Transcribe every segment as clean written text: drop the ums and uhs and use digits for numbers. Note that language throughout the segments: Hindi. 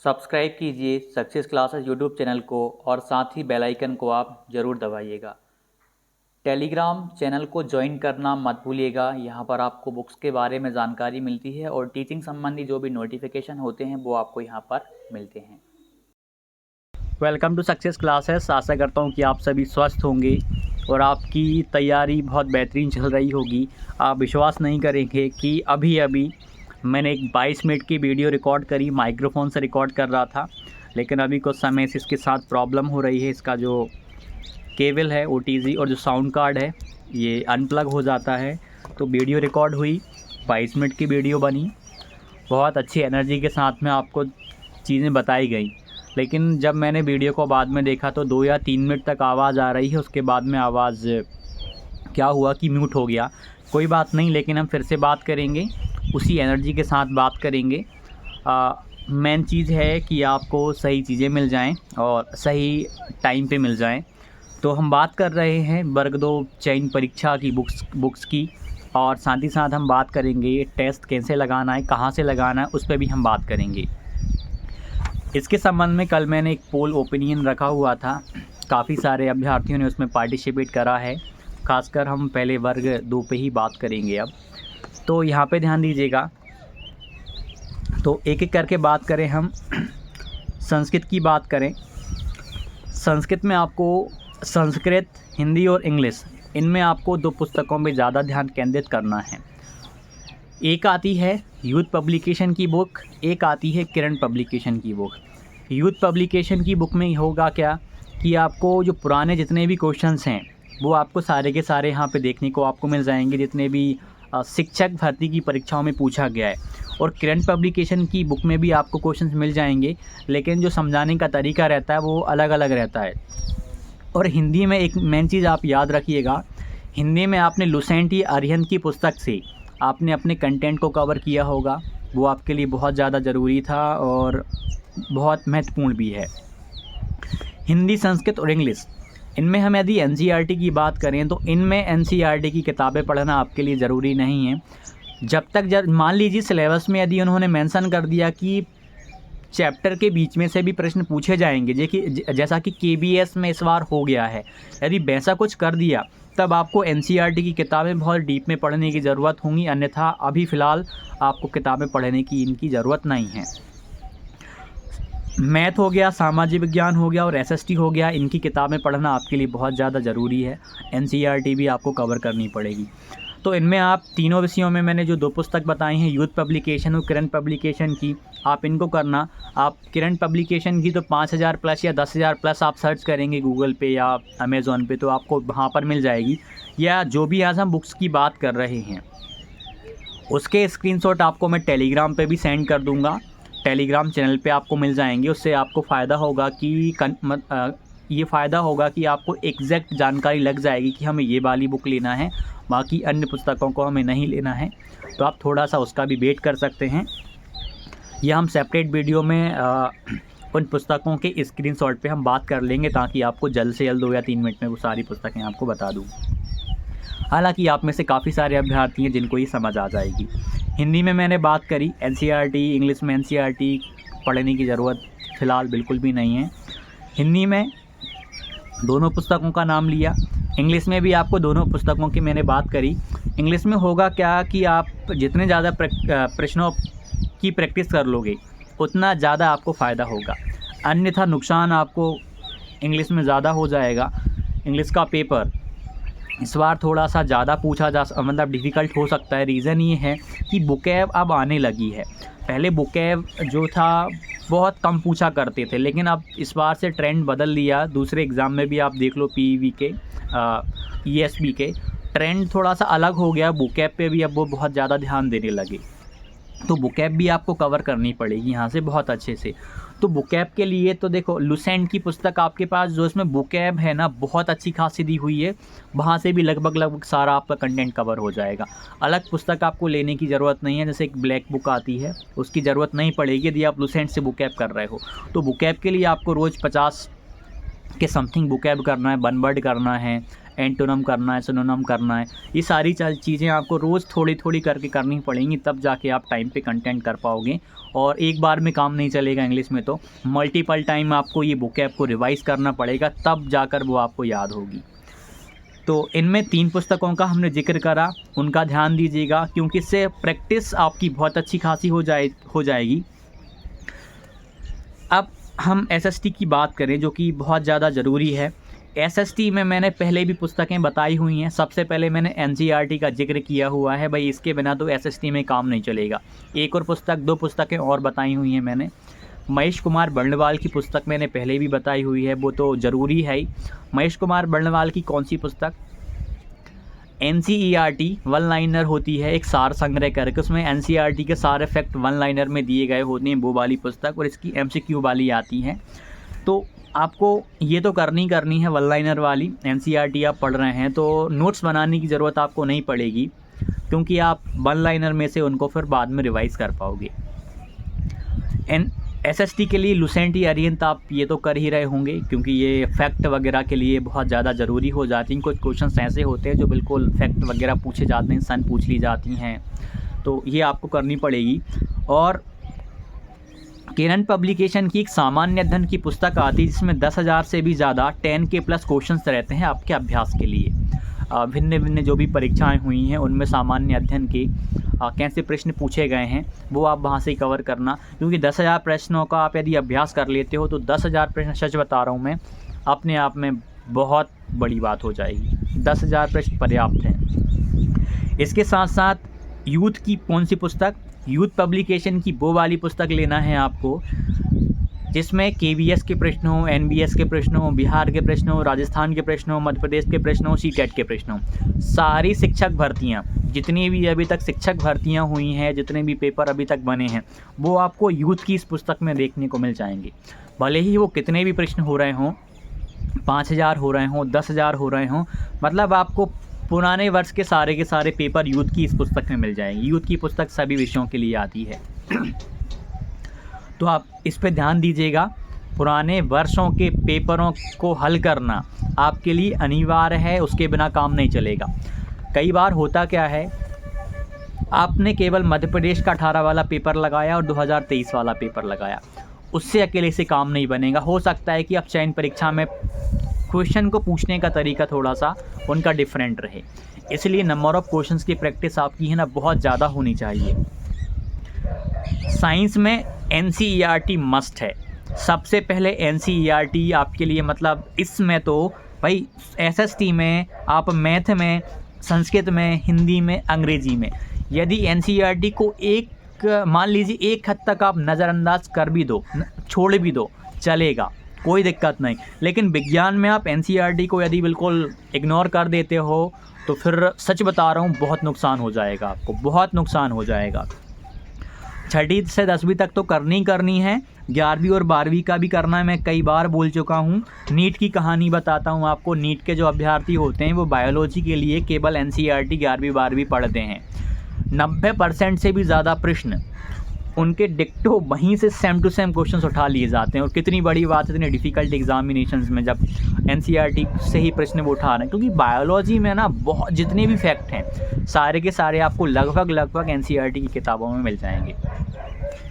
सब्सक्राइब कीजिए सक्सेस क्लासेस यूट्यूब चैनल को और साथ ही बेल आइकन को आप ज़रूर दबाइएगा। टेलीग्राम चैनल को ज्वाइन करना मत भूलिएगा। यहाँ पर आपको बुक्स के बारे में जानकारी मिलती है और टीचिंग संबंधी जो भी नोटिफिकेशन होते हैं वो आपको यहाँ पर मिलते हैं। Welcome to success classes. आशा करता हूँ कि आप सभी स्वस्थ होंगे और आपकी तैयारी बहुत बेहतरीन चल रही होगी। आप विश्वास नहीं करेंगे कि अभी मैंने एक 22 मिनट की वीडियो रिकॉर्ड करी, माइक्रोफोन से रिकॉर्ड कर रहा था, लेकिन अभी कुछ समय से इसके साथ प्रॉब्लम हो रही है। इसका जो केबल है OTG और जो साउंड कार्ड है ये अनप्लग हो जाता है। तो वीडियो रिकॉर्ड हुई, 22 मिनट की वीडियो बनी, बहुत अच्छी एनर्जी के साथ में आपको चीज़ें बताई गई। लेकिन जब मैंने वीडियो को बाद में देखा तो 2 या 3 मिनट तक आवाज़ आ रही है, उसके बाद में आवाज़ क्या हुआ कि म्यूट हो गया। कोई बात नहीं, लेकिन हम फिर से बात करेंगे, उसी एनर्जी के साथ बात करेंगे। मेन चीज़ है कि आपको सही चीज़ें मिल जाएं और सही टाइम पे मिल जाएं। तो हम बात कर रहे हैं वर्ग 2 चयन परीक्षा की बुक्स की, और साथ ही साथ हम बात करेंगे टेस्ट कैसे लगाना है, कहाँ से लगाना है, उस पर भी हम बात करेंगे। इसके संबंध में कल मैंने एक पोल ओपिनियन रखा हुआ था, काफ़ी सारे अभ्यर्थियों ने उसमें पार्टिसिपेट करा है। खासकर हम पहले वर्ग 2 पे ही बात करेंगे अब। तो यहाँ पे ध्यान दीजिएगा। तो एक एक करके बात करें हम। संस्कृत की बात करें, संस्कृत में आपको संस्कृत, हिंदी और इंग्लिश, इनमें आपको 2 पुस्तकों में ज़्यादा ध्यान केंद्रित करना है। एक आती है यूथ पब्लिकेशन की बुक, एक आती है किरण पब्लिकेशन की बुक। यूथ पब्लिकेशन की बुक में होगा क्या कि आपको जो पुराने जितने भी क्वेश्चंस हैं वो आपको सारे के सारे यहाँ पे देखने को आपको मिल जाएंगे, जितने भी शिक्षक भर्ती की परीक्षाओं में पूछा गया है। और किरण पब्लिकेशन की बुक में भी आपको क्वेश्चंस मिल जाएंगे, लेकिन जो समझाने का तरीका रहता है वो अलग अलग रहता है। और हिंदी में एक मेन चीज़ आप याद रखिएगा, हिंदी में आपने लुसेंट या अरिहंत की पुस्तक से आपने अपने कंटेंट को कवर किया होगा, वो आपके लिए बहुत ज़्यादा ज़रूरी था और बहुत महत्वपूर्ण भी है। हिंदी, संस्कृत और इंग्लिश, इनमें हम यदि NCERT की बात करें तो इनमें NCERT की किताबें पढ़ना आपके लिए ज़रूरी नहीं है। जब तक मान लीजिए सिलेबस में यदि उन्होंने मेंशन कर दिया कि चैप्टर के बीच में से भी प्रश्न पूछे जाएंगे, जैसा कि KBS में इस बार हो गया है, यदि वैसा कुछ कर दिया तब आपको NCERT की किताबें बहुत डीप में पढ़ने की ज़रूरत होंगी, अन्यथा अभी फ़िलहाल आपको किताबें पढ़ने की इनकी ज़रूरत नहीं है। मैथ हो गया, सामाजिक विज्ञान हो गया और SST हो गया, इनकी किताबें पढ़ना आपके लिए बहुत ज़्यादा ज़रूरी है। NCERT भी आपको कवर करनी पड़ेगी। तो इनमें आप तीनों विषयों में मैंने जो 2 पुस्तक बताई हैं, यूथ पब्लिकेशन और किरण पब्लिकेशन की, आप इनको करना। आप किरण पब्लिकेशन की तो 5000 प्लस या 10,000 प्लस आप सर्च करेंगे गूगल पे या अमेज़ॉन पे तो आपको वहाँ पर मिल जाएगी। या जो भी आज हम बुक्स की बात कर रहे हैं उसके स्क्रीनशॉट आपको मैं टेलीग्राम पे भी सेंड कर दूँगा, टेलीग्राम चैनल पे आपको मिल जाएंगे। उससे आपको फ़ायदा होगा कि ये फ़ायदा होगा कि आपको एग्जैक्ट जानकारी लग जाएगी कि हमें ये वाली बुक लेना है, बाकी अन्य पुस्तकों को हमें नहीं लेना है। तो आप थोड़ा सा उसका भी वेट कर सकते हैं, या हम सेपरेट वीडियो में उन पुस्तकों के स्क्रीनशॉट पे हम बात कर लेंगे, ताकि आपको जल्द से जल्द 2 या 3 मिनट में वो सारी पुस्तकें आपको बता दूँ। हालांकि आप में से काफ़ी सारे अभ्यर्थी हैं जिनको ये समझ आ जाएगी। हिंदी में मैंने बात करी NCERT, इंग्लिश में NCERT पढ़ने की ज़रूरत फ़िलहाल बिल्कुल भी नहीं है। हिंदी में दोनों पुस्तकों का नाम लिया, इंग्लिश में भी आपको दोनों पुस्तकों की मैंने बात करी। इंग्लिश में होगा क्या कि आप जितने ज़्यादा प्रश्नों की प्रैक्टिस कर लोगे उतना ज़्यादा आपको फ़ायदा होगा, अन्यथा नुकसान आपको इंग्लिश में ज़्यादा हो जाएगा। इंग्लिश का पेपर इस बार थोड़ा सा ज़्यादा पूछा मतलब डिफ़िकल्ट हो सकता है। रीज़न ये है कि बुकैब अब आने लगी है। पहले बुकैब जो था बहुत कम पूछा करते थे, लेकिन अब इस बार से ट्रेंड बदल दिया। दूसरे एग्ज़ाम में भी आप देख लो, PEV के, ESB के, ट्रेंड थोड़ा सा अलग हो गया। बुकैब पे भी अब वो बहुत ज़्यादा ध्यान देने लगे, तो बुकैब भी आपको कवर करनी पड़ेगी यहाँ से बहुत अच्छे से। तो बुकैब के लिए तो देखो, लुसेंट की पुस्तक आपके पास जो इसमें बुकैब है ना, बहुत अच्छी खासी दी हुई है, वहाँ से भी लगभग सारा आपका कंटेंट कवर हो जाएगा। अलग पुस्तक आपको लेने की ज़रूरत नहीं है, जैसे एक ब्लैक बुक आती है उसकी ज़रूरत नहीं पड़ेगी यदि आप लुसेंट से बुकैब कर रहे हो। तो बुकैब के लिए आपको रोज़ 50 के समथिंग बुकैब करना है, 1 वर्ड करना है, एंटोनम करना है, सिनोनम करना है, ये सारी चीज़ें आपको रोज़ थोड़ी थोड़ी करके करनी पड़ेंगी, तब जाके आप टाइम पे कंटेंट कर पाओगे। और एक बार में काम नहीं चलेगा इंग्लिश में, तो मल्टीपल टाइम आपको ये बुक को रिवाइज़ करना पड़ेगा, तब जाकर वो आपको याद होगी। तो इनमें 3 पुस्तकों का हमने जिक्र करा, उनका ध्यान दीजिएगा, क्योंकि इससे प्रैक्टिस आपकी बहुत अच्छी खासी हो जाएगी। अब हम एसएसटी की बात करें, जो कि बहुत ज़्यादा ज़रूरी है। एसएसटी में मैंने पहले भी पुस्तकें बताई हुई हैं। सबसे पहले मैंने एनसीईआरटी का जिक्र किया हुआ है, भाई इसके बिना तो एसएसटी में काम नहीं चलेगा। एक और पुस्तक, 2 पुस्तकें और बताई हुई हैं मैंने। महेश कुमार बर्णवाल की पुस्तक मैंने पहले भी बताई हुई है, वो तो ज़रूरी है ही। महेश कुमार बर्णवाल की कौन सी पुस्तक? एनसीईआरटी वन लाइनर होती है, एक सार संग्रह करके, उसमें एनसीईआरटी के सारे फैक्ट वन लाइनर में दिए गए होते हैं, वो वाली पुस्तक, और इसकी एमसीक्यू वाली आती है। तो आपको ये तो करनी है वन लाइनर वाली। एनसीईआरटी आप पढ़ रहे हैं तो नोट्स बनाने की ज़रूरत आपको नहीं पड़ेगी, क्योंकि आप वन लाइनर में से उनको फिर बाद में रिवाइज़ कर पाओगे। एसएसटी के लिए लुसेंट एरियंट आप ये तो कर ही रहे होंगे, क्योंकि ये फैक्ट वगैरह के लिए बहुत ज़्यादा ज़रूरी हो जाती हैं। कुछ क्वेश्चंस ऐसे होते हैं जो बिल्कुल फैक्ट वगैरह पूछे जाते हैं, सन पूछ ली जाती हैं, तो ये आपको करनी पड़ेगी। और केरन पब्लिकेशन की एक सामान्य अध्ययन की पुस्तक आती है, जिसमें 10,000 से भी ज़्यादा 10K+ क्वेश्चंस रहते हैं आपके अभ्यास के लिए। भिन्न भिन्न जो भी परीक्षाएं हुई हैं उनमें सामान्य अध्ययन के कैसे प्रश्न पूछे गए हैं, वो आप वहाँ से कवर करना, क्योंकि 10,000 प्रश्नों का आप यदि अभ्यास कर लेते हो तो 10,000 प्रश्न, सच बता रहा हूँ मैं, अपने आप में बहुत बड़ी बात हो जाएगी। 10,000 प्रश्न पर्याप्त हैं। इसके साथ साथ यूथ की कौन सी पुस्तक? यूथ पब्लिकेशन की वो वाली पुस्तक लेना है आपको जिसमें केवीएस के प्रश्न हो, एनबीएस के प्रश्न हो, बिहार के प्रश्न हो, राजस्थान के प्रश्न हो, मध्य प्रदेश के प्रश्न हो, सीटेट के प्रश्न हो। सारी शिक्षक भर्तियाँ, जितनी भी अभी तक शिक्षक भर्तियाँ हुई हैं, जितने भी पेपर अभी तक बने हैं, वो आपको यूथ की इस पुस्तक में देखने को मिल जाएंगे। भले ही वो कितने भी प्रश्न हो रहे हों, 5,000 हो रहे हों, 10,000 हो रहे हों, मतलब आपको पुराने वर्ष के सारे पेपर यूथ की इस पुस्तक में मिल जाएंगे। यूथ की पुस्तक सभी विषयों के लिए आती है। तो आप इस पे ध्यान दीजिएगा। पुराने वर्षों के पेपरों को हल करना आपके लिए अनिवार्य है, उसके बिना काम नहीं चलेगा। कई बार होता क्या है, आपने केवल मध्य प्रदेश का 18 वाला पेपर लगाया और 2023 वाला पेपर लगाया, उससे अकेले से काम नहीं बनेगा। हो सकता है कि आप चयन परीक्षा में क्वेश्चन को पूछने का तरीका थोड़ा सा उनका डिफरेंट रहे, इसलिए नंबर ऑफ़ क्वेश्चंस की प्रैक्टिस आपकी है ना बहुत ज़्यादा होनी चाहिए। साइंस में एनसीईआरटी मस्ट है। सबसे पहले एनसीईआरटी आपके लिए, मतलब इसमें तो भाई एसएसटी में, आप मैथ में, संस्कृत में, हिंदी में, अंग्रेजी में, यदि एनसीईआरटी को मान लीजिए एक हद तक आप नज़रअंदाज कर भी दो, छोड़ भी दो, चलेगा, कोई दिक्कत नहीं। लेकिन विज्ञान में आप एनसीईआरटी को यदि बिल्कुल इग्नोर कर देते हो तो फिर सच बता रहा हूँ बहुत नुकसान हो जाएगा, आपको बहुत नुकसान हो जाएगा। 6वीं से 10वीं तक तो करनी है, 11वीं और 12वीं का भी करना है। मैं कई बार बोल चुका हूँ। नीट की कहानी बताता हूँ आपको। नीट के जो अभ्यर्थी होते हैं वो बायोलॉजी के लिए केवल एनसीईआरटी 11वीं 12वीं पढ़ते हैं। 90% से भी ज़्यादा प्रश्न उनके डिक्टो वहीं से सेम टू सेम क्वेश्चंस उठा लिए जाते हैं। और कितनी बड़ी बात है, इतनी डिफ़िकल्ट एग्जामिनेशंस में जब एनसीईआरटी से ही प्रश्न वो उठा रहे हैं, क्योंकि बायोलॉजी में ना बहुत जितने भी फैक्ट हैं सारे के सारे आपको लगभग एनसीईआरटी की किताबों में मिल जाएंगे।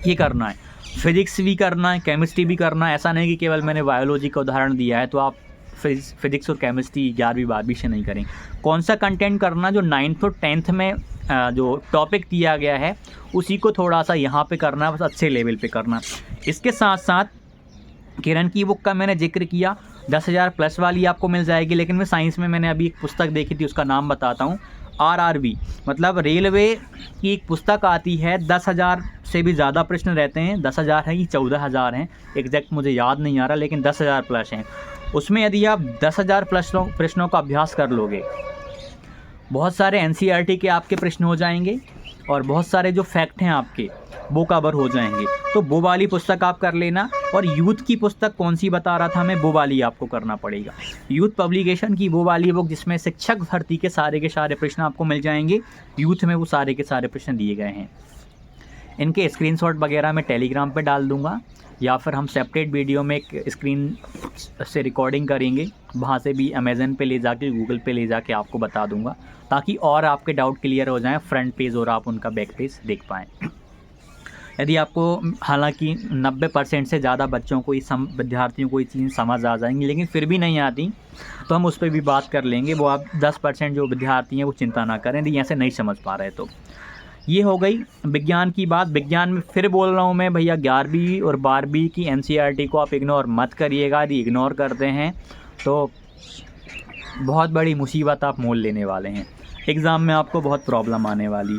ये करना है। फिज़िक्स भी करना है, केमिस्ट्री भी करना है। ऐसा नहीं कि केवल मैंने बायोलॉजी का उदाहरण दिया है तो आप फिज़िक्स और केमिस्ट्री 11वीं 12वीं से नहीं करें। कौन सा कंटेंट करना, जो 9th और 10th में जो टॉपिक दिया गया है उसी को थोड़ा सा यहाँ पे करना, बस अच्छे लेवल पे करना। इसके साथ साथ किरण की बुक का मैंने जिक्र किया, 10,000+ वाली आपको मिल जाएगी। लेकिन मैं साइंस में मैंने अभी एक पुस्तक देखी थी, उसका नाम बताता हूँ, RRB, मतलब रेलवे की एक पुस्तक आती है। 10,000 से भी ज़्यादा प्रश्न रहते हैं। 10,000 हैं कि 14,000 हैं, एग्जैक्ट मुझे याद नहीं आ रहा, लेकिन 10,000+ हैं। उसमें यदि आप 10,000 प्रश्नों का अभ्यास कर लोगे, बहुत सारे एनसीईआरटी के आपके प्रश्न हो जाएंगे और बहुत सारे जो फैक्ट हैं आपके वो कवर हो जाएंगे। तो वो वाली पुस्तक आप कर लेना। और यूथ की पुस्तक कौन सी बता रहा था मैं, वो वाली आपको करना पड़ेगा। यूथ पब्लिकेशन की वो वाली बुक जिसमें शिक्षक भर्ती के सारे प्रश्न आपको मिल जाएंगे। यूथ में वो सारे के सारे प्रश्न दिए गए हैं। इनके स्क्रीनशॉट वगैरह मैं टेलीग्राम पे डाल दूँगा, या फिर हम सेपरेट वीडियो में एक स्क्रीन से रिकॉर्डिंग करेंगे, वहाँ से भी अमेज़न पे ले जाके, गूगल पे ले जाके आपको बता दूंगा, ताकि और आपके डाउट क्लियर हो जाएं फ्रंट पेज और आप उनका बैक पेज देख पाएँ। यदि आपको, हालांकि 90% से ज़्यादा बच्चों को विद्यार्थियों को ये चीज़ समझ आ जाएंगी, लेकिन फिर भी नहीं आती तो हम उस पर भी बात कर लेंगे। वो आप 10% जो विद्यार्थी हैं वो चिंता ना करें यदि ऐसे नहीं समझ पा रहे तो। ये हो गई विज्ञान की बात। विज्ञान में फिर बोल रहा हूँ मैं भैया, 11वीं और 12वीं की NCERT को आप इग्नोर मत करिएगा। यदि इग्नोर करते हैं तो बहुत बड़ी मुसीबत आप मोल लेने वाले हैं। एग्ज़ाम में आपको बहुत प्रॉब्लम आने वाली।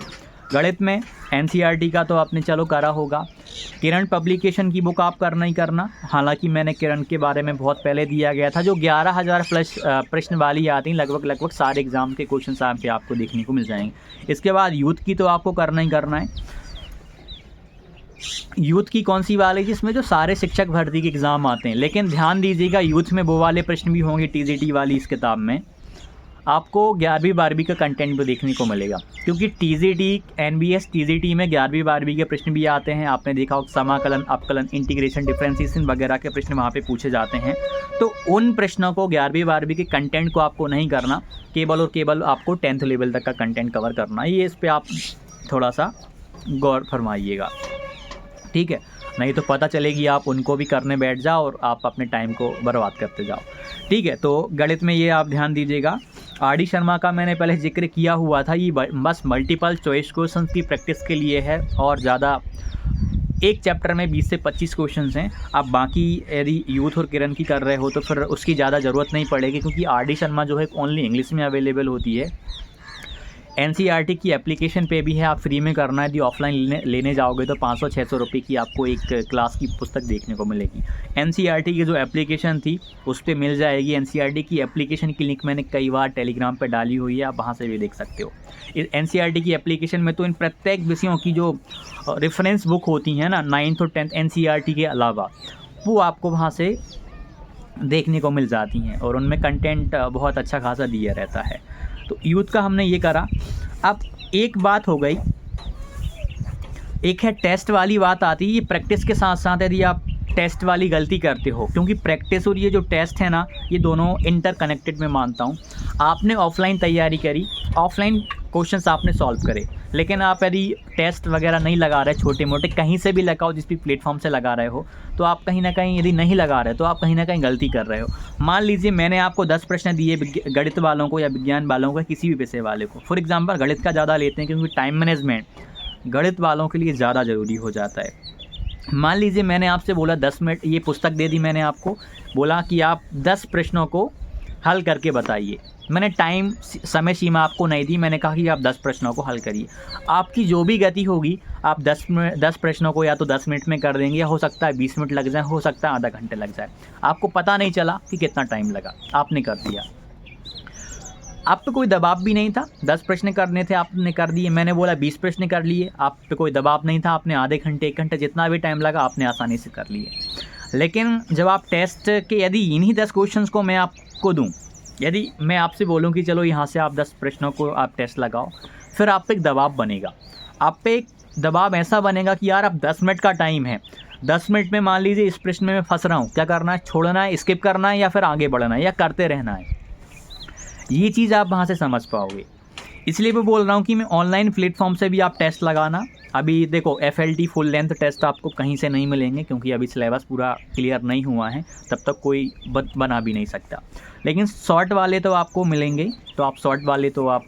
गणित में NCERT का तो आपने चलो करा होगा। किरण पब्लिकेशन की बुक आप करना ही करना। हालांकि मैंने किरण के बारे में बहुत पहले दिया गया था, जो 11,000 प्लस प्रश्न वाली आती हैं, लगभग सारे एग्ज़ाम के क्वेश्चन यहाँ पे आपको देखने को मिल जाएंगे। इसके बाद यूथ की तो आपको करना ही करना है। यूथ की कौन सी वाली, जिसमें जो सारे शिक्षक भर्ती के एग्ज़ाम आते हैं, लेकिन ध्यान दीजिएगा यूथ में वो वाले प्रश्न भी होंगे TGT वाली इस किताब में। आपको 11वीं 12वीं का कंटेंट भी देखने को मिलेगा, क्योंकि TGT NBS TGT में 11वीं 12वीं के प्रश्न भी आते हैं। आपने देखा हो समाकलन, अपकलन, इंटीग्रेशन, डिफरेंशिएशन वगैरह के प्रश्न वहाँ पे पूछे जाते हैं। तो उन प्रश्नों को 11वीं 12वीं के कंटेंट को आपको नहीं करना, केवल और केवल आपको 10th लेवल तक का कंटेंट कवर करना है। ये इस पर आप थोड़ा सा गौर फरमाइएगा, ठीक है? नहीं तो पता चलेगी आप उनको भी करने बैठ जाओ और आप अपने टाइम को बर्बाद करते जाओ, ठीक है? तो गणित में ये आप ध्यान दीजिएगा। RD शर्मा का मैंने पहले जिक्र किया हुआ था, ये बस मल्टीपल चॉइस क्वेश्चन की प्रैक्टिस के लिए है, और ज़्यादा एक चैप्टर में 20 से 25 क्वेश्चन हैं। आप बाकी यदि यूथ और किरण की कर रहे हो तो फिर उसकी ज़्यादा ज़रूरत नहीं पड़ेगी, क्योंकि RD शर्मा जो है ओनली इंग्लिश में अवेलेबल होती है। NCERT की एप्लीकेशन पे भी है, आप फ्री में करना है। यदि ऑफलाइन लेने जाओगे तो 500-600 रुपये की आपको एक क्लास की पुस्तक देखने को मिलेगी। NCERT की जो एप्लीकेशन थी उस पर मिल जाएगी। NCERT की एप्लीकेशन की लिंक मैंने कई बार टेलीग्राम पे डाली हुई है, आप वहाँ से भी देख सकते हो। इस NCERT की एप्लीकेशन में तो इन प्रत्येक विषयों की जो रेफरेंस बुक होती हैं ना 9th और 10th NCERT के अलावा, वो आपको वहाँ से देखने को मिल जाती हैं, और उनमें कंटेंट बहुत अच्छा खासा दिया रहता है। तो यूथ का हमने ये करा। अब एक बात हो गई, एक है टेस्ट वाली बात आती है। ये प्रैक्टिस के साथ साथ यदि आप टेस्ट वाली गलती करते हो, क्योंकि प्रैक्टिस और ये जो टेस्ट है ना, ये दोनों इंटरकनेक्टेड मैं मानता हूँ। आपने ऑफलाइन तैयारी करी, ऑफलाइन क्वेश्चंस आपने सॉल्व करे, लेकिन आप यदि टेस्ट वगैरह नहीं लगा रहे, छोटे मोटे कहीं से भी लगाओ, जिस भी प्लेटफॉर्म से लगा रहे हो, तो आप कहीं ना कहीं, यदि नहीं लगा रहे तो आप कहीं ना कहीं गलती कर रहे हो। मान लीजिए मैंने आपको 10 प्रश्न दिए गणित वालों को या विज्ञान वालों को, किसी भी विषय वाले को। फॉर एग्जाम्पल गणित का ज़्यादा लेते हैं, क्योंकि टाइम मैनेजमेंट गणित वालों के लिए ज़्यादा ज़रूरी हो जाता है। मान लीजिए मैंने आपसे बोला 10 मिनट, ये पुस्तक दे दी मैंने आपको, बोला कि आप 10 प्रश्नों को हल करके बताइए। मैंने समय सीमा आपको नहीं दी, मैंने कहा कि आप 10 प्रश्नों को हल करिए। आपकी जो भी गति होगी, आप 10 प्रश्नों को या तो 10 मिनट में कर देंगे, या हो सकता है 20 मिनट लग जाए, हो सकता है आधा घंटे लग जाए। आपको पता नहीं चला कि कितना टाइम लगा, आपने कर दिया। आप पे कोई दबाव भी नहीं था, 10 प्रश्न करने थे, आपने कर दिए। मैंने बोला 20 प्रश्न कर लिए, आप पे कोई दबाव नहीं था, आपने आधे घंटे 1 घंटे जितना भी टाइम लगा आपने आसानी से कर लिए। लेकिन जब आप टेस्ट के, यदि इन्हीं 10 क्वेश्चंस को मैं आपको दूं, यदि मैं आपसे बोलूं कि चलो यहाँ से आप 10 प्रश्नों को आप टेस्ट लगाओ, फिर आप पे एक दबाव बनेगा। आप पे एक दबाव ऐसा बनेगा कि यार अब 10 मिनट का टाइम है, 10 मिनट में मान लीजिए इस प्रश्न में मैं फंस रहा हूँ, क्या करना है? छोड़ना है, स्किप करना है, या फिर आगे बढ़ना है, या करते रहना है? ये चीज़ आप वहाँ से समझ पाओगे। इसलिए मैं बोल रहा हूँ कि मैं ऑनलाइन प्लेटफॉर्म से भी आप टेस्ट लगाना। अभी देखो FLT फुल लेंथ टेस्ट आपको कहीं से नहीं मिलेंगे, क्योंकि अभी सिलेबस पूरा क्लियर नहीं हुआ है, तब तक कोई बना भी नहीं सकता। लेकिन शॉर्ट वाले तो आपको मिलेंगे, तो आप शॉर्ट वाले तो आप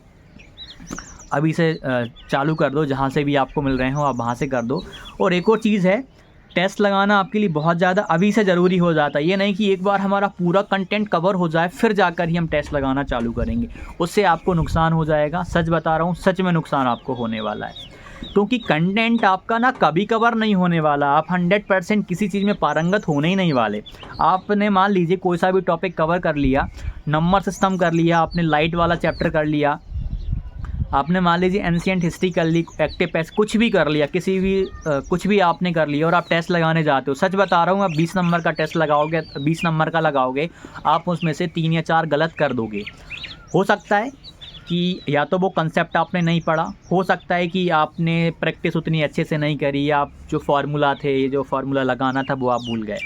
अभी से चालू कर दो, जहाँ से भी आपको मिल रहे हो आप वहाँ से कर दो। और एक और चीज़ है, टेस्ट लगाना आपके लिए बहुत ज़्यादा अभी से ज़रूरी हो जाता है। ये नहीं कि एक बार हमारा पूरा कंटेंट कवर हो जाए फिर जाकर ही हम टेस्ट लगाना चालू करेंगे, उससे आपको नुकसान हो जाएगा। सच बता रहा हूँ, सच में नुकसान आपको होने वाला है, क्योंकि कंटेंट आपका ना कभी कवर नहीं होने वाला। आप 100% किसी चीज़ में पारंगत होने ही नहीं वाले। आपने मान लीजिए कोई सा भी टॉपिक कवर कर लिया, नंबर सिस्टम कर लिया, आपने लाइट वाला चैप्टर कर लिया, आपने मान लीजिए एंशिएंट हिस्ट्री कर ली, एक्टिव पैस, कुछ भी कर लिया, किसी भी कुछ भी आपने कर लिया, और आप टेस्ट लगाने जाते हो। सच बता रहा हूँ, आप 20 नंबर का टेस्ट लगाओगे, 20 नंबर का लगाओगे, आप उसमें से 3 या 4 गलत कर दोगे। हो सकता है कि या तो वो कंसेप्ट आपने नहीं पढ़ा, हो सकता है कि आपने प्रैक्टिस उतनी अच्छे से नहीं करी, आप जो फार्मूला थे, जो फार्मूला लगाना था वो आप भूल गए।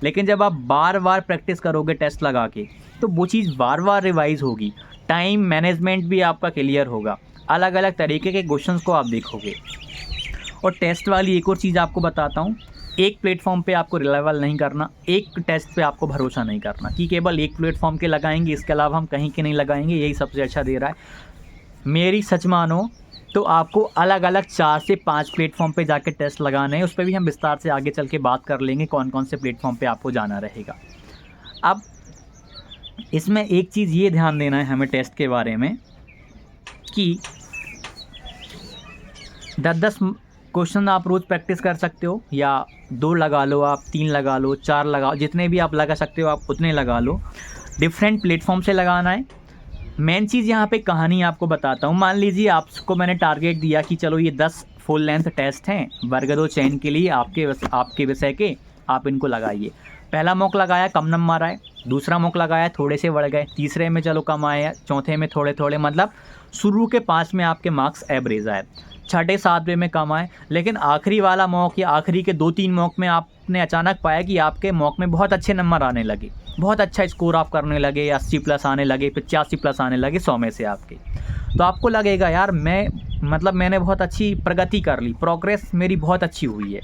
लेकिन जब आप बार बार प्रैक्टिस करोगे टेस्ट लगा के, तो वो चीज़ बार बार रिवाइज़ होगी, टाइम मैनेजमेंट भी आपका क्लियर होगा, अलग अलग तरीके के क्वेश्चंस को आप देखोगे। और टेस्ट वाली एक और चीज़ आपको बताता हूँ, एक प्लेटफॉर्म पे आपको रिलायबल नहीं करना, एक टेस्ट पे आपको भरोसा नहीं करना कि केवल एक प्लेटफॉर्म के लगाएंगे, इसके अलावा हम कहीं के नहीं लगाएंगे, यही सबसे अच्छा दे रहा है। मेरी सच मानो तो आपको अलग अलग 4 से 5 प्लेटफॉर्म पे जाके टेस्ट लगाने हैं। उस पर भी हम विस्तार से आगे चल के बात कर लेंगे कौन कौन से प्लेटफॉर्म पे आपको जाना रहेगा। अब इसमें एक चीज़ ये ध्यान देना है हमें टेस्ट के बारे में कि 10-10 क्वेश्चन आप रोज़ प्रैक्टिस कर सकते हो, या 2 लगा लो, आप 3 लगा लो, 4 लगाओ, जितने भी आप लगा सकते हो आप उतने लगा लो। डिफरेंट प्लेटफॉर्म से लगाना है। मेन चीज़ यहाँ पे कहानी आपको बताता हूँ। मान लीजिए आपको मैंने टारगेट दिया कि चलो ये 10 फुल लेंथ टेस्ट हैं वर्ग 2 चयन के लिए आपके विषय के, आप इनको लगाइए। पहला मॉक लगाया, कम नंबर आए, दूसरा मॉक लगाया, थोड़े से बढ़ गए, तीसरे में चलो कम आए, चौथे में थोड़े थोड़े, मतलब शुरू के 5 में आपके मार्क्स एवरेज आए, छठे 7वें में कम आए, लेकिन आखिरी वाला मॉक या आखिरी के 2-3 मॉक में आपने अचानक पाया कि आपके मॉक में बहुत अच्छे नंबर आने लगे, बहुत अच्छा स्कोर आप करने लगे, 80+ आने लगे, 85+ आने लगे 100 में से आपके। तो आपको लगेगा यार मैंने बहुत अच्छी प्रगति कर ली, प्रोग्रेस मेरी बहुत अच्छी हुई है।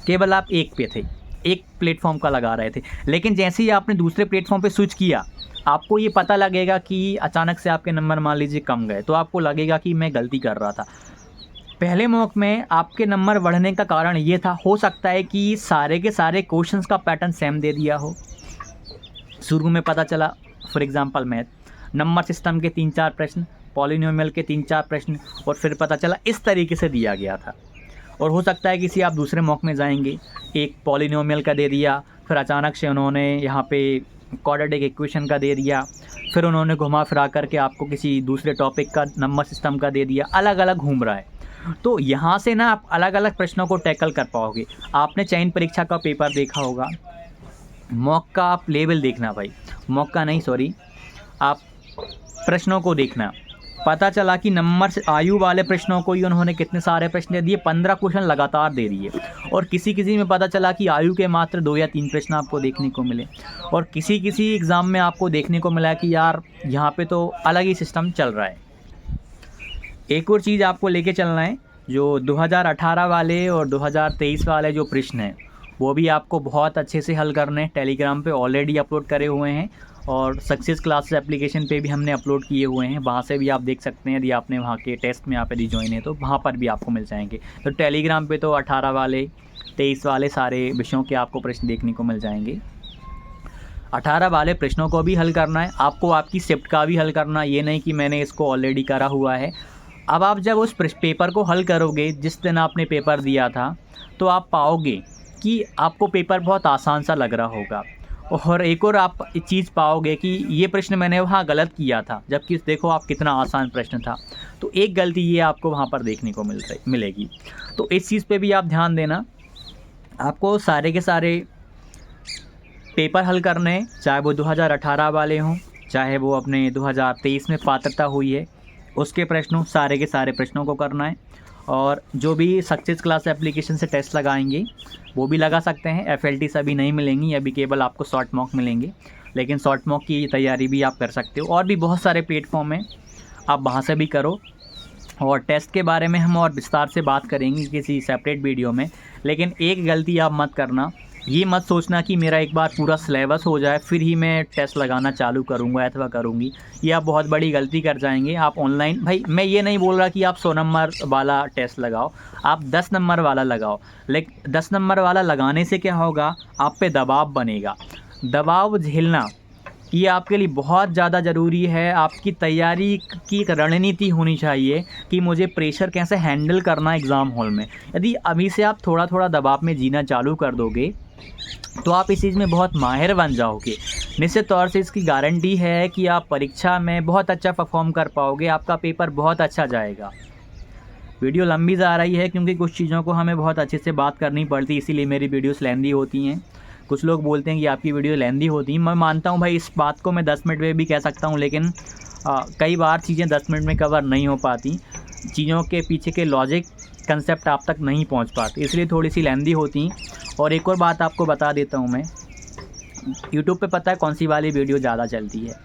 केवल आप एक पे थे, एक प्लेटफॉर्म का लगा रहे थे, लेकिन जैसे ही आपने दूसरे प्लेटफॉर्म पे स्विच किया, आपको ये पता लगेगा कि अचानक से आपके नंबर मान लीजिए कम गए, तो आपको लगेगा कि मैं गलती कर रहा था। पहले मॉक में आपके नंबर बढ़ने का कारण ये था, हो सकता है कि सारे के सारे क्वेश्चंस का पैटर्न सेम दे दिया हो। शुरू में पता चला for example math, number system के 3-4 प्रश्न, पॉलिनोमियल के 3-4 प्रश्न, और फिर पता चला इस तरीके से दिया गया था। और हो सकता है किसी आप दूसरे मॉक में जाएंगे, एक पॉलिनोमियल का दे दिया, फिर अचानक से उन्होंने यहाँ पे क्वाड्रेटिक इक्वेशन का दे दिया, फिर उन्होंने घुमा फिरा करके आपको किसी दूसरे टॉपिक का नंबर सिस्टम का दे दिया, अलग अलग घूम रहा है। तो यहाँ से ना आप अलग अलग प्रश्नों को टैकल कर पाओगे। आपने चयन परीक्षा का पेपर देखा होगा, मॉक का आप लेवल देखना भाई, मॉक का नहीं सॉरी, आप प्रश्नों को देखना। पता चला कि नंबर से आयु वाले प्रश्नों को ही उन्होंने कितने सारे प्रश्न दे दिए, 15 क्वेश्चन लगातार दे दिए। और किसी किसी में पता चला कि आयु के मात्र 2 या 3 प्रश्न आपको देखने को मिले। और किसी किसी एग्ज़ाम में आपको देखने को मिला कि यार यहाँ पे तो अलग ही सिस्टम चल रहा है। एक और चीज़ आपको लेके चलना है, जो 2018 वाले और 2023 वाले जो प्रश्न हैं वो भी आपको बहुत अच्छे से हल करने हैं। टेलीग्राम पे ऑलरेडी अपलोड करे हुए हैं, और सक्सेस क्लासेस एप्लीकेशन पे भी हमने अपलोड किए हुए हैं, वहाँ से भी आप देख सकते हैं। यदि आपने वहाँ के टेस्ट में आप यदि ज्वाइन है तो वहाँ पर भी आपको मिल जाएंगे। तो टेलीग्राम पे तो 18 वाले 23 वाले सारे विषयों के आपको प्रश्न देखने को मिल जाएंगे। 18 वाले प्रश्नों को भी हल करना है आपको, आपकी शिफ्ट का भी हल करना, ये नहीं कि मैंने इसको ऑलरेडी करा हुआ है। अब आप जब उस पेपर को हल करोगे, जिस दिन आपने पेपर दिया था, तो आप पाओगे कि आपको पेपर बहुत आसान सा लग रहा होगा। और एक और आप चीज़ पाओगे कि ये प्रश्न मैंने वहाँ गलत किया था, जबकि देखो आप कितना आसान प्रश्न था। तो एक गलती ये आपको वहाँ पर देखने को मिलेगी। तो इस चीज़ पे भी आप ध्यान देना। आपको सारे के सारे पेपर हल करने, चाहे वो 2018 वाले हों, चाहे वो अपने 2023 में पात्रता हुई है उसके प्रश्नों, सारे के सारे प्रश्नों को करना है। और जो भी सक्सेस क्लास एप्लीकेशन से टेस्ट लगाएंगे वो भी लगा सकते हैं। FLT अभी नहीं मिलेंगी, अभी केवल आपको शॉर्ट मॉक मिलेंगे, लेकिन शॉर्ट मॉक की तैयारी भी आप कर सकते हो। और भी बहुत सारे प्लेटफॉर्म हैं, आप वहाँ से भी करो। और टेस्ट के बारे में हम और विस्तार से बात करेंगे किसी सेपरेट वीडियो में। लेकिन एक गलती आप मत करना, ये मत सोचना कि मेरा एक बार पूरा सिलेबस हो जाए फिर ही मैं टेस्ट लगाना चालू करूँगा अथवा करूँगी, ये आप बहुत बड़ी गलती कर जाएंगे। आप ऑनलाइन, भाई मैं ये नहीं बोल रहा कि आप 100 नंबर वाला टेस्ट लगाओ, आप 10 नंबर वाला लगाओ। लेकिन 10 नंबर वाला लगाने से क्या होगा, आप पे दबाव बनेगा। दबाव झेलना ये आपके लिए बहुत ज़्यादा ज़रूरी है। आपकी तैयारी की एक रणनीति होनी चाहिए कि मुझे प्रेशर कैसे हैंडल करना एग्ज़ाम हॉल में। यदि अभी से आप थोड़ा थोड़ा दबाव में जीना चालू कर दोगे तो आप इस चीज़ में बहुत माहिर बन जाओगे। निश्चित तौर से इसकी गारंटी है कि आप परीक्षा में बहुत अच्छा परफॉर्म कर पाओगे, आपका पेपर बहुत अच्छा जाएगा। वीडियो लंबी जा रही है क्योंकि कुछ चीज़ों को हमें बहुत अच्छे से बात करनी पड़ती है, इसीलिए मेरी वीडियोस लेंदी होती हैं। कुछ लोग बोलते हैं कि आपकी वीडियो लेंदी होती है, मैं मानता हूँ भाई, इस बात को मैं 10 मिनट में भी कह सकता हूँ, लेकिन कई बार चीज़ें 10 मिनट में कवर नहीं हो पाती, चीज़ों के पीछे के लॉजिक कंसेप्ट आप तक नहीं पहुंच पाते, इसलिए थोड़ी सी लेंदी होती। और एक और बात आपको बता देता हूं मैं, यूट्यूब पे पता है कौन सी वाली वीडियो ज़्यादा चलती है?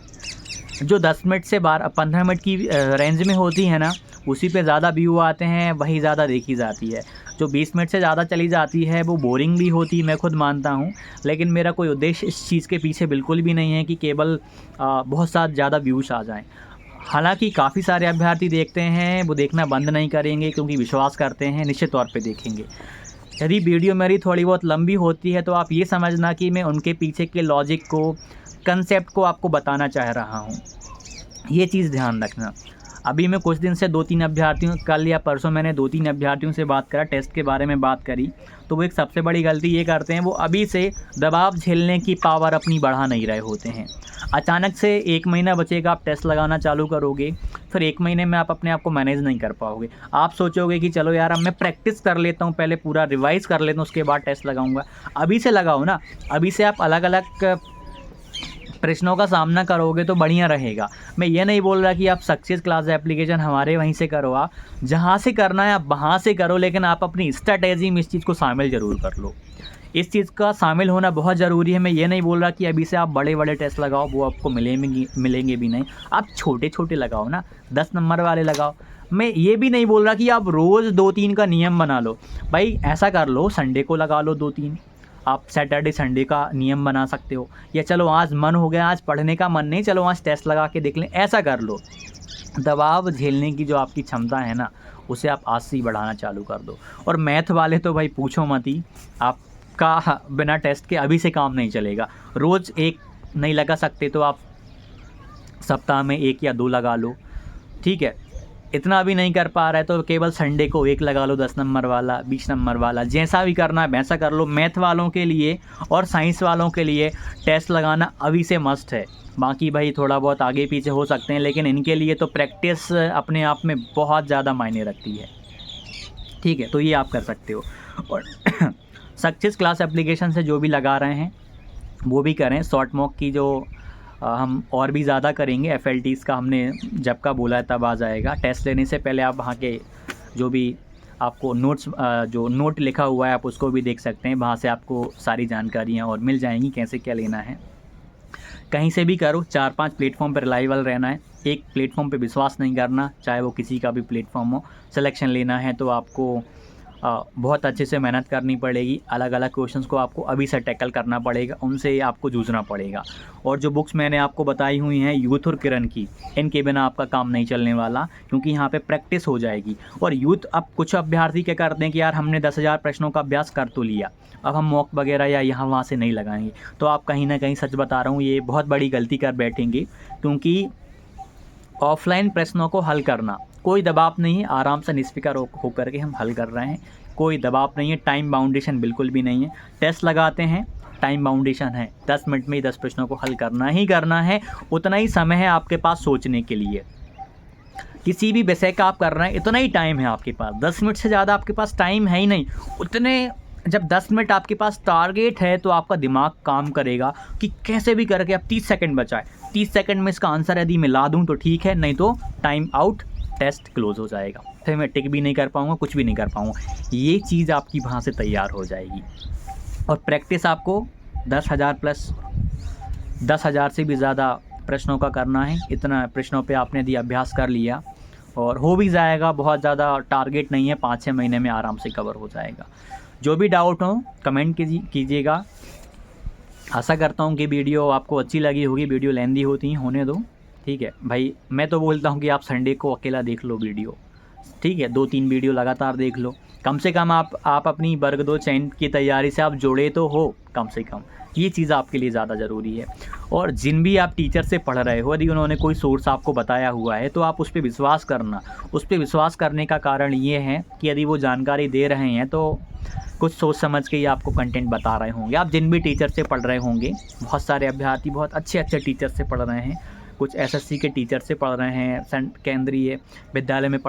जो 10 मिनट से 15 मिनट की रेंज में होती है ना, उसी पे ज़्यादा व्यू आते हैं, वही ज़्यादा देखी जाती है। जो 20 मिनट से ज़्यादा चली जाती है वो बोरिंग भी होती, मैं खुद मानता हूँ, लेकिन मेरा कोई उद्देश्य इस चीज़ के पीछे बिल्कुल भी नहीं है कि केवल बहुत साथ ज़्यादा व्यूज़ आ जाएँ। हालाँकि काफ़ी सारे अभ्यर्थी देखते हैं, वो देखना बंद नहीं करेंगे क्योंकि विश्वास करते हैं, निश्चित तौर पे देखेंगे। यदि वीडियो मेरी थोड़ी बहुत लंबी होती है तो आप ये समझना कि मैं उनके पीछे के लॉजिक को, कंसेप्ट को आपको बताना चाह रहा हूँ, ये चीज़ ध्यान रखना। अभी मैं कुछ दिन से 2-3 अभ्यर्थियों, कल या परसों मैंने 2-3 अभ्यर्थियों से बात करा, टेस्ट के बारे में बात करी, तो वो एक सबसे बड़ी गलती ये करते हैं, वो अभी से दबाव झेलने की पावर अपनी बढ़ा नहीं रहे होते हैं। अचानक से 1 महीना बचेगा, आप टेस्ट लगाना चालू करोगे, फिर 1 महीने में आप अपने आप को मैनेज नहीं कर पाओगे। आप सोचोगे कि चलो यार अब मैं प्रैक्टिस कर लेता हूँ, पहले पूरा रिवाइज़ कर लेता हूँ, उसके बाद टेस्ट लगाऊंगा। अभी से लगाओ ना, अभी से आप अलग अलग प्रश्नों का सामना करोगे तो बढ़िया रहेगा। मैं ये नहीं बोल रहा कि आप सक्सेस क्लास एप्लीकेशन हमारे वहीं से करो, आप जहाँ से करना है आप वहाँ से करो, लेकिन आप अपनी स्ट्रैटेजी में इस चीज़ को शामिल ज़रूर कर लो। इस चीज़ का शामिल होना बहुत ज़रूरी है। मैं ये नहीं बोल रहा कि अभी से आप बड़े बड़े टेस्ट लगाओ, वो आपको मिलेंगे भी नहीं। आप छोटे छोटे लगाओ ना, 10 नंबर वाले लगाओ। मैं ये भी नहीं बोल रहा कि आप रोज़ 2-3 का नियम बना लो। भाई ऐसा कर लो, संडे को लगा लो 2-3, आप सैटरडे संडे का नियम बना सकते हो। या चलो आज मन हो गया, आज पढ़ने का मन नहीं, चलो आज टेस्ट लगा के देख लें, ऐसा कर लो। दबाव झेलने की जो आपकी क्षमता है ना, उसे आप आज से ही बढ़ाना चालू कर दो। और मैथ वाले तो भाई पूछो मत ही, आपका बिना टेस्ट के अभी से काम नहीं चलेगा। रोज़ 1 नहीं लगा सकते तो आप सप्ताह में 1 या 2 लगा लो, ठीक है। इतना भी नहीं कर पा रहा है तो केवल संडे को 1 लगा लो, 10 नंबर वाला, 20 नंबर वाला, जैसा भी करना है वैसा कर लो। मैथ वालों के लिए और साइंस वालों के लिए टेस्ट लगाना अभी से मस्ट है। बाकी भाई थोड़ा बहुत आगे पीछे हो सकते हैं, लेकिन इनके लिए तो प्रैक्टिस अपने आप में बहुत ज़्यादा मायने रखती है, ठीक है। तो ये आप कर सकते हो। और सक्सेस क्लास एप्लीकेशन से जो भी लगा रहे हैं वो भी करें। शॉर्ट मॉक की जो हम और भी ज़्यादा करेंगे, FLTs का हमने जब का बोला है तब आ जाएगा। टेस्ट लेने से पहले आप वहाँ के जो भी आपको नोट्स, जो नोट लिखा हुआ है आप उसको भी देख सकते हैं, वहाँ से आपको सारी जानकारियाँ और मिल जाएंगी कैसे क्या लेना है। कहीं से भी करो, 4-5 प्लेटफॉर्म पर रिलायबल रहना है, एक प्लेटफॉर्म पे विश्वास नहीं करना, चाहे वो किसी का भी प्लेटफॉर्म हो। सिलेक्शन लेना है तो आपको बहुत अच्छे से मेहनत करनी पड़ेगी। अलग अलग क्वेश्चंस को आपको अभी से टैकल करना पड़ेगा, उनसे आपको जूझना पड़ेगा। और जो बुक्स मैंने आपको बताई हुई हैं यूथ और किरण की, इनके बिना आपका काम नहीं चलने वाला, क्योंकि यहाँ पे प्रैक्टिस हो जाएगी। और यूथ, अब कुछ अभ्यर्थी क्या करते हैं कि यार हमने 10,000 प्रश्नों का अभ्यास कर तो लिया, अब हम मॉक वगैरह या यहाँ वहाँ से नहीं लगाएंगे। तो आप कहीं ना कहीं, सच बता रहा हूँ, ये बहुत बड़ी गलती कर बैठेंगे, क्योंकि ऑफलाइन प्रश्नों को हल करना कोई दबाव नहीं है, आराम से निष्फिक्र होकर के हम हल कर रहे हैं, कोई दबाव नहीं है, टाइम बाउंडेशन बिल्कुल भी नहीं है। टेस्ट लगाते हैं, टाइम बाउंडेशन है, 10 मिनट में ही 10 प्रश्नों को हल करना ही करना है। उतना ही समय है आपके पास सोचने के लिए, किसी भी विषय का आप कर रहे हैं इतना ही टाइम है आपके पास, 10 मिनट से ज़्यादा आपके पास टाइम है ही नहीं। उतने, जब 10 मिनट आपके पास टारगेट है तो आपका दिमाग काम करेगा कि कैसे भी करके आप 30 सेकंड बचाए, 30 सेकंड में इसका आंसर यदि मिला दूं तो ठीक है, नहीं तो टाइम आउट, टेस्ट क्लोज हो जाएगा, फिर मैं टिक भी नहीं कर पाऊँगा, कुछ भी नहीं कर पाऊँगा। ये चीज़ आपकी वहाँ से तैयार हो जाएगी। और प्रैक्टिस आपको 10,000 प्लस, 10,000 से भी ज़्यादा प्रश्नों का करना है। इतना प्रश्नों पे आपने यदि अभ्यास कर लिया और हो भी जाएगा, बहुत ज़्यादा टारगेट नहीं है, 5-6 महीने में आराम से कवर हो जाएगा। जो भी डाउट हो कमेंट कीजिएगा। आशा करता हूँ कि वीडियो आपको अच्छी लगी होगी। वीडियो लेंदी होती हैं, होने दो, ठीक है भाई। मैं तो बोलता हूँ कि आप संडे को अकेला देख लो वीडियो, ठीक है, 2-3 वीडियो लगातार देख लो। कम से कम आप अपनी वर्ग 2 चयन की तैयारी से आप जुड़े तो हो, कम से कम ये चीज़ आपके लिए ज़्यादा ज़रूरी है। और जिन भी आप टीचर से पढ़ रहे हो, यदि उन्होंने कोई सोर्स आपको बताया हुआ है तो आप उस पर विश्वास करना। उस पर विश्वास करने का कारण ये है कि यदि वो जानकारी दे रहे हैं तो कुछ सोच समझ के ही आपको कंटेंट बता रहे होंगे। आप जिन भी टीचर से पढ़ रहे होंगे, बहुत सारे अभ्यर्थी बहुत अच्छे अच्छे टीचर से पढ़ रहे हैं, कुछ SSC के टीचर से पढ़ रहे हैं, केंद्रीय विद्यालय में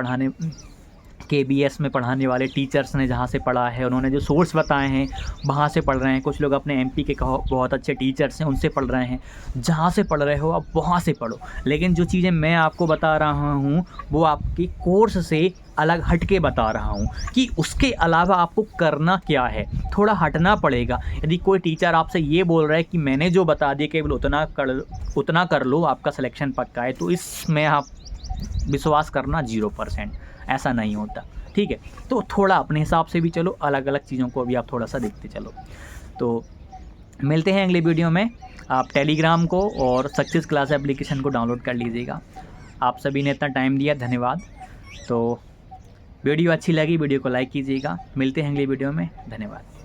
KBS में पढ़ाने वाले टीचर्स ने जहाँ से पढ़ा है, उन्होंने जो सोर्स बताए हैं वहाँ से पढ़ रहे हैं। कुछ लोग अपने MP के बहुत अच्छे टीचर्स हैं उनसे पढ़ रहे हैं। जहाँ से पढ़ रहे हो आप वहाँ से पढ़ो, लेकिन जो चीज़ें मैं आपको बता रहा हूँ वो आपके कोर्स से अलग हट के बता रहा हूँ कि उसके अलावा आपको करना क्या है, थोड़ा हटना पड़ेगा। यदि कोई टीचर आपसे ये बोल रहा है कि मैंने जो बता दिया केवल उतना कर लो, आपका सिलेक्शन पक्का है, तो इसमें आप विश्वास करना 0%। ऐसा नहीं होता, ठीक है। तो थोड़ा अपने हिसाब से भी चलो, अलग अलग चीज़ों को भी आप थोड़ा सा देखते चलो। तो मिलते हैं अगले वीडियो में। आप टेलीग्राम को और सक्सेस क्लास एप्लीकेशन को डाउनलोड कर लीजिएगा। आप सभी ने इतना टाइम दिया, धन्यवाद। तो वीडियो अच्छी लगी, वीडियो को लाइक कीजिएगा। मिलते हैं अगले वीडियो में, धन्यवाद।